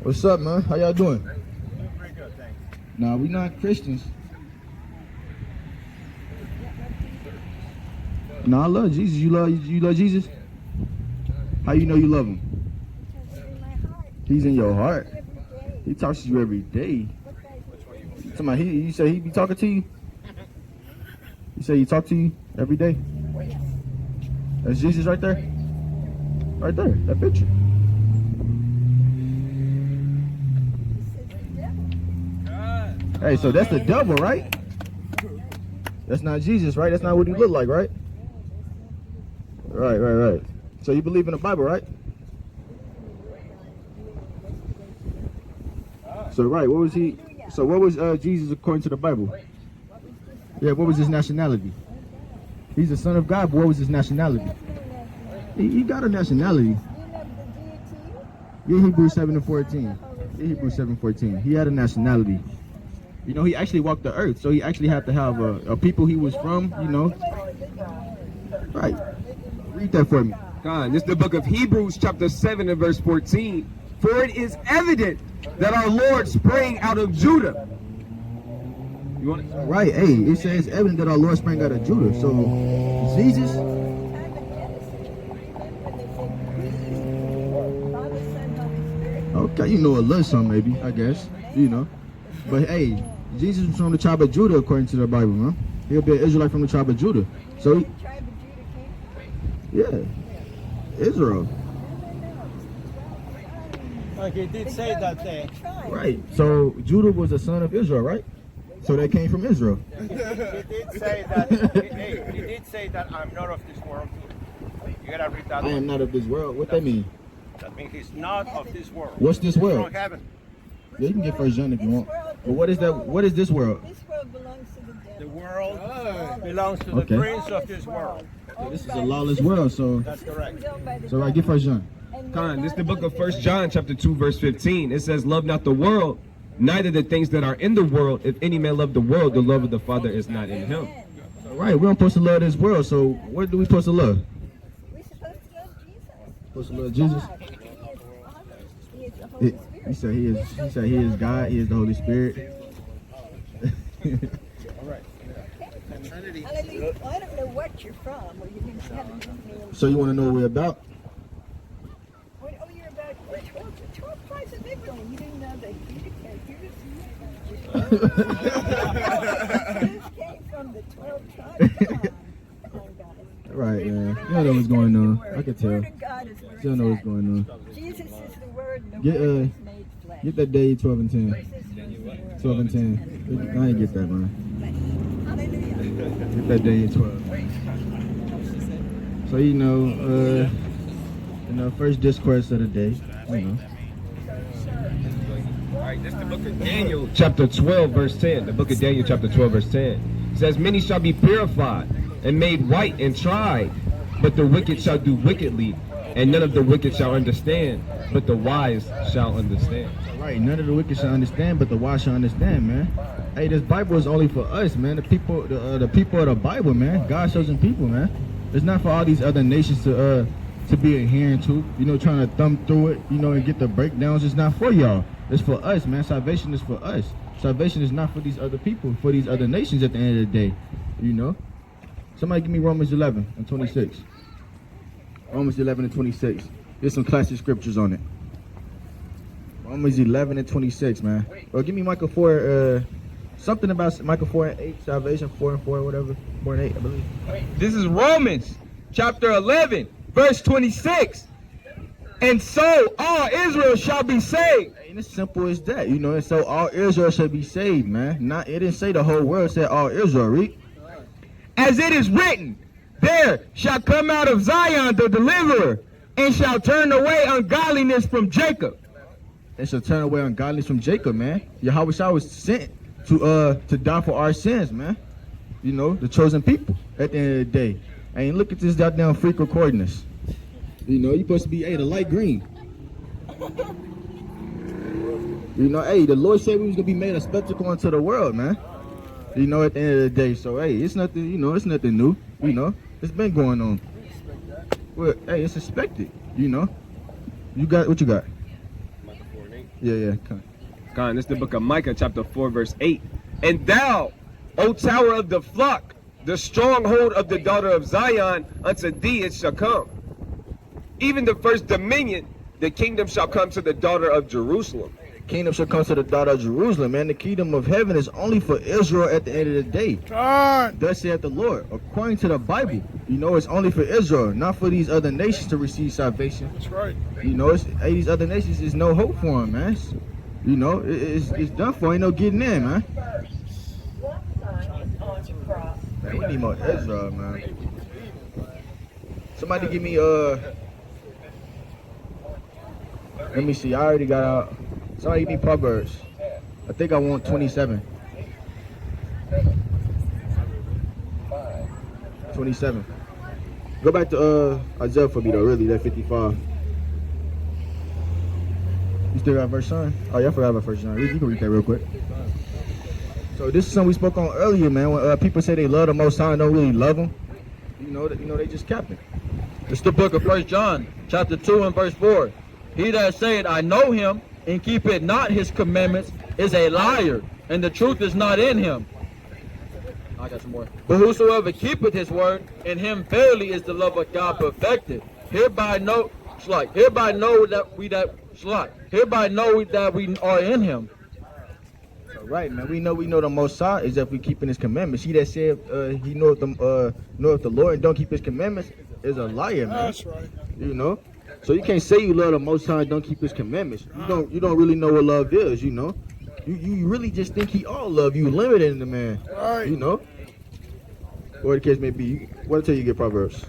What's up, man? How y'all doing? Pretty good, thanks. Nah, we not Christians. Nah, I love Jesus. You love Jesus? How you know you love him? He's in your heart. He talks to you every day. You say he be talking to you? You say he talk to you every day? That's Jesus right there? Right there, that picture. Hey, so that's the devil, right? That's not Jesus, right? That's not what he looked like, right? Right. So you believe in the Bible, right? So right, what was he? So what was Jesus according to the Bible? Yeah, what was his nationality? He's the Son of God, but what was his nationality? He got a nationality. Yeah, Hebrews 7:14. Yeah, Hebrews 7:14. He had a nationality. You know, he actually walked the earth, so he actually had to have a people he was from, you know. Right. Read that for me. God, this is the book of Hebrews chapter 7 and verse 14. For it is evident that our Lord sprang out of Judah. You want it? Right, hey, it says evident that our Lord sprang out of Judah. So, Jesus. Okay, you know a little something maybe, I guess, you know. But hey, Jesus was from the tribe of Judah according to the Bible, man. He'll be an Israelite from the tribe of Judah. So, yeah, Israel. Like he did say that day. Right, so Judah was a son of Israel, right? So they came from Israel. He did say that. He did say that I'm not of this world. You gotta read that. I am not of this world. What that mean? That means he's not of this world. What's this world? From heaven. Yeah, you can get 1 John if you want. But what is that? What is this world? This world belongs to the devil. The world belongs to the prince of this world. This is a lawless world, so. That's correct. So right, get 1 John. Con, this is the book of 1 John chapter 2 verse 15. It says, love not the world, neither the things that are in the world. If any man love the world, the love of the Father is not in him. Right, we don't supposed to love this world, so what do we supposed to love? We're supposed to love Jesus. Supposed to love Jesus? He is the Holy Spirit. He said he is God, he is the Holy Spirit. Hallelujah. Well, I don't know what you're from. Or you haven't given me a... So you want to know what we're about? Oh, you're about 12 tribes of Israel. You didn't know that Jews came from the 12 tribes. Right, man. You don't know what's going on. I can tell. You don't know what's going on. Jesus is the Word, and the Word is made flesh. Get that day 12 and 10. 12 and 10. I ain't get that, man. Hallelujah. Get that day 12. So you know, first discourse of the day. You know. All right, this is the book of Daniel chapter 12 verse 10. The book of Daniel chapter 12 verse 10. It says, many shall be purified and made white and tried, but the wicked shall do wickedly, and none of the wicked shall understand, but the wise shall understand. Right, none of the wicked shall understand, but the wise shall understand, man. Hey, this Bible is only for us, man. The people of the Bible, man. God's chosen people, man. It's not for all these other nations to be adhering to, you know, trying to thumb through it, you know, and get the breakdowns. It's not for y'all. It's for us, man. Salvation is for us. Salvation is not for these other people, for these other nations at the end of the day, you know. Somebody give me Romans 11 and 26. Romans 11 and 26. There's some classic scriptures on it. Romans 11 and 26, man. Or give me Micah 4, something about Micah 4 and 8, salvation 4 and 4, whatever. 4 and 8, I believe. This is Romans chapter 11, verse 26. And so all Israel shall be saved. Ain't as simple as that, you know. And so all Israel shall be saved, man. Not, it didn't say the whole world, it said all Israel, read. As it is written, there shall come out of Zion the deliverer, and shall turn away ungodliness from Jacob. And shall turn away ungodliness from Jacob, man. Yahweh was sent to die for our sins, man. You know, the chosen people at the end of the day. And look at this goddamn freak recording this. You know, you supposed to be, the light green. You know, the Lord said we was gonna be made a spectacle unto the world, man. You know, at the end of the day. So, it's nothing, you know, it's nothing new. You know, it's been going on. Well, it's expected, you know. You got, what you got? Yeah. God, this is the book of Micah, chapter 4, verse 8. And thou, O tower of the flock, the stronghold of the daughter of Zion, unto thee it shall come. Even the first dominion, the kingdom shall come to the daughter of Jerusalem. Kingdom shall come to the daughter of Jerusalem, man. The kingdom of heaven is only for Israel at the end of the day. Thus saith the Lord. According to the Bible, it's only for Israel, not for these other nations to receive salvation. That's right. These other nations is no hope for them, man. It's done for. Ain't no getting in, man. Man, we need more Israel, man. Somebody give me let me see. I already got out. Somebody give me Proverbs. I think I want 27. 27. Go back to Isaiah for me though. Really, that 55. You still got verse 9? Oh, yeah, I forgot about verse 9. You can read that real quick. So this is something we spoke on earlier, man. When people say they love the Most High and don't really love Him, they just capping. It's the book of 1 John, chapter 2 and verse 4. He that saith, I know him, and keepeth not his commandments, is a liar, and the truth is not in him. I got some more. But whosoever keepeth his word, in him verily is the love of God perfected. Hereby know that we are in him. Right, man. We know the Most High is if we keeping His commandments. He that said he knoweth the Lord and don't keep His commandments is a liar, man. That's right. So you can't say you love the Most High and don't keep His commandments. You don't really know what love is. You really just think He all love you, limited in the man. Right. Or the case may be. What until you get Proverbs?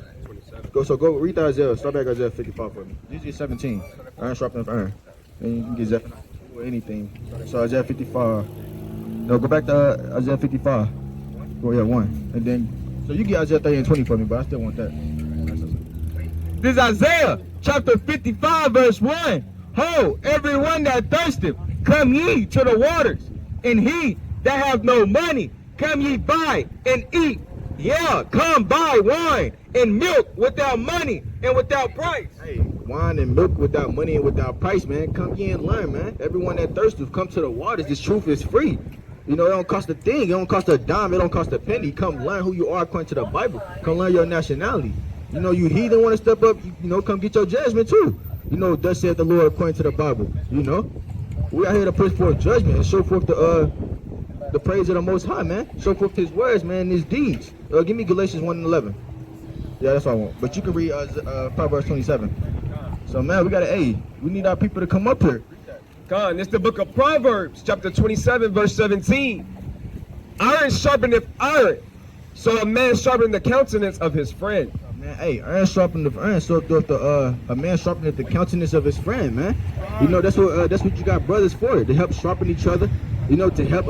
Go read the Isaiah. Start back Isaiah 55 for me. Usually 17. Iron sharpeneth iron. And you can get Zephaniah or anything. So Isaiah 55. No, go back to Isaiah 55. Oh yeah, 1. And then, so you get Isaiah 30 and 20 for me, but I still want that. This is Isaiah chapter 55, verse 1. Ho, everyone that thirsteth, come ye to the waters, and he that have no money, come ye buy and eat. Yeah, come buy wine and milk without money and without price. Hey, wine and milk without money and without price, man. Come ye and learn, man. Everyone that thirsteth, come to the waters. This truth is free. It don't cost a thing. It don't cost a dime. It don't cost a penny. Come learn who you are according to the Bible. Come learn your nationality. You heathen want to step up, come get your judgment too. Thus saith the Lord according to the Bible. We are here to push forth judgment and show forth the praise of the Most High, man. Show forth His words, man, and His deeds. Give me Galatians 1 and 11. Yeah, that's what I want. But you can read Proverbs 27. So, man, we need our people to come up here. God, it's the book of Proverbs, chapter 27, verse 17. Iron sharpeneth iron, so a man sharpeneth the countenance of his friend. Man, iron sharpeneth iron, so a man sharpeneth the countenance of his friend, man. That's what you got brothers for, to help sharpen each other. To help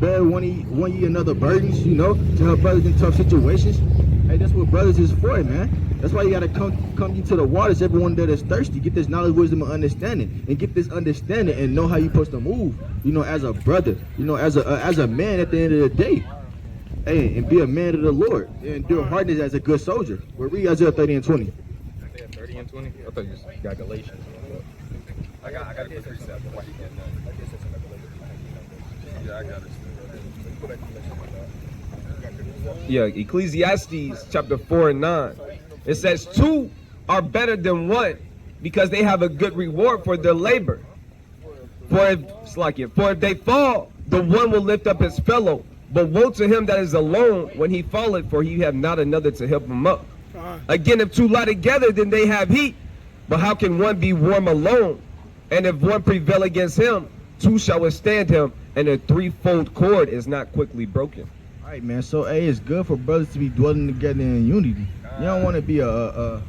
bear one ye another burdens. To help brothers in tough situations. Hey, that's what brothers is for, man. That's why you gotta come to the waters, everyone that is thirsty. Get this knowledge, wisdom, and understanding, and get this understanding and know how you're supposed to move. As a brother. As a man at the end of the day. Hey, and be a man of the Lord and endure hardness as a good soldier. We'll read Isaiah 30 and 20. Isaiah 30 and 20? I thought you just got Galatians. I got a good precept. Yeah, I got it. Yeah, Ecclesiastes chapter 4 and 9. It says, 2 are better than 1, because they have a good reward for their labor. For if they fall, the one will lift up his fellow. But woe to him that is alone when he falleth, for he have not another to help him up. Again, if 2 lie together, then they have heat. But how can one be warm alone? And if one prevail against him, 2 shall withstand him, and a threefold cord is not quickly broken. All right, man. So, it's good for brothers to be dwelling together in unity. You don't want to be a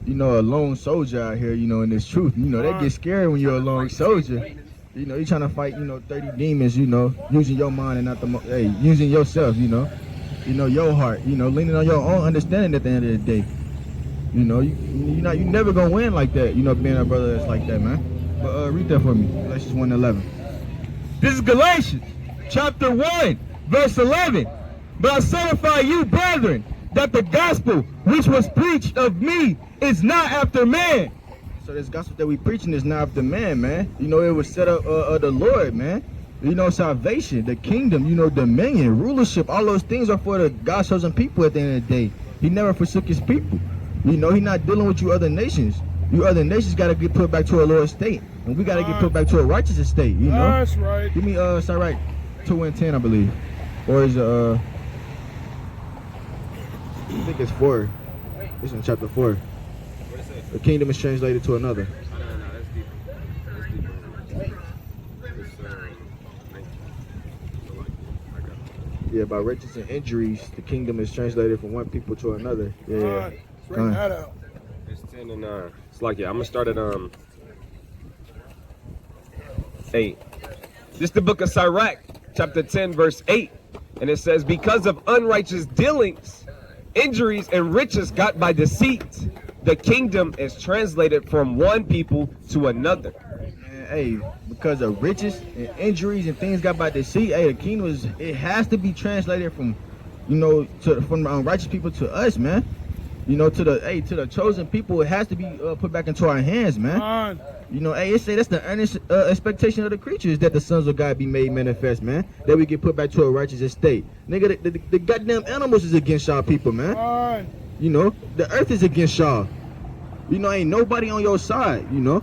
lone soldier out here, in this truth. They get scared when you're a lone soldier. You're trying to fight, 30 demons, using your mind and not using yourself, your heart, leaning on your own understanding at the end of the day. You're never gonna win like that, being a brother that's like that, man. But read that for me, Galatians 1:11. This is Galatians chapter 1, verse 11. But I certify you, brethren, that the gospel which was preached of me is not after man. So this gospel that we preaching is not of the man, man. You know, it was set up of the Lord, man. You know, salvation, the kingdom, you know, dominion, rulership, all those things are for the God's chosen people at the end of the day. He never forsook his people. You know, he not dealing with you other nations. You other nations got to get put back to a lower state. And we got to get put back to a righteous estate, you know. That's right. Give me, sorry, right, 2 and 10, I believe. Or is it, I think it's 4. It's in chapter 4. What is it? The kingdom is translated to another. No, that's deeper. That's deeper. Yeah, by riches and injuries, the kingdom is translated from one people to another. Yeah, yeah. Let's bring that out. It's 10 and 9. It's like, yeah, I'm gonna start at 8. This is the book of Sirach, chapter 10, verse 8. And it says, because of unrighteous dealings, injuries, and riches got by deceit, the kingdom is translated from one people to another. Man, hey, because of riches and injuries and things got by deceit, hey, the kingdom is, it has to be translated from, you know, from unrighteous people to us, man. You know, to the chosen people, it has to be put back into our hands, man. You know, hey, it say that's the earnest expectation of the creatures that the sons of God be made manifest, man. That we get put back to a righteous estate. Nigga, the goddamn animals is against y'all people, man. You know, the earth is against y'all. You know, ain't nobody on your side, you know.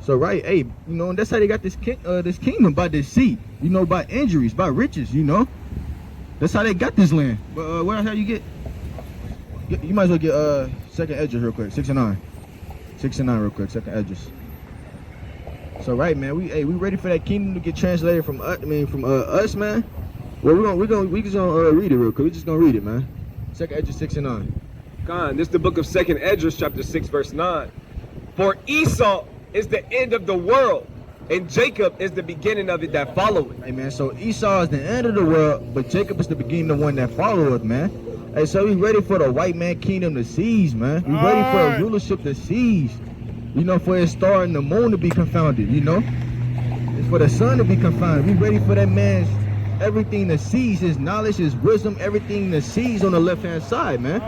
So, right, hey, you know, and that's how they got this kingdom, by deceit, you know, by injuries, by riches, you know. That's how they got this land. But where the hell you get? You might as well get second edges real quick, 6 and 9. 6 and 9 real quick, second edges. So right, man, we ready for that kingdom to get translated from us, man. Well, we just gonna read it real quick. We just gonna read it, man. Second edges 6 and 9. God, this is the book of Second Esdras, chapter 6, verse 9. For Esau is the end of the world, and Jacob is the beginning of it that followeth. Hey, man, so Esau is the end of the world, but Jacob is the beginning of the one that followeth, man. Hey, so we ready for the white man kingdom to seize, man. We ready for a rulership to seize. You know, for his star and the moon to be confounded, you know. It's for the sun to be confounded. We ready for that man's everything to seize, his knowledge, his wisdom, everything to seize on the left-hand side, man.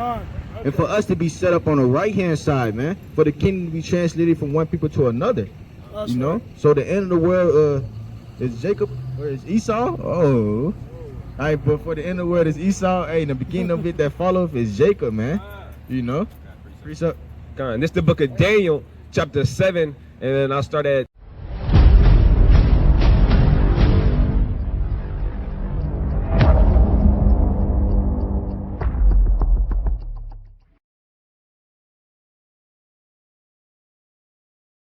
And for us to be set up on the right-hand side, man. For the kingdom to be translated from one people to another, you know. So the end of the world is Jacob or is Esau? Oh. All right, but for the end of the world is Esau. Hey, the beginning of it that followeth is Jacob, man. You know? Preach up. God, this is the book of Daniel, chapter 7, and then I'll start at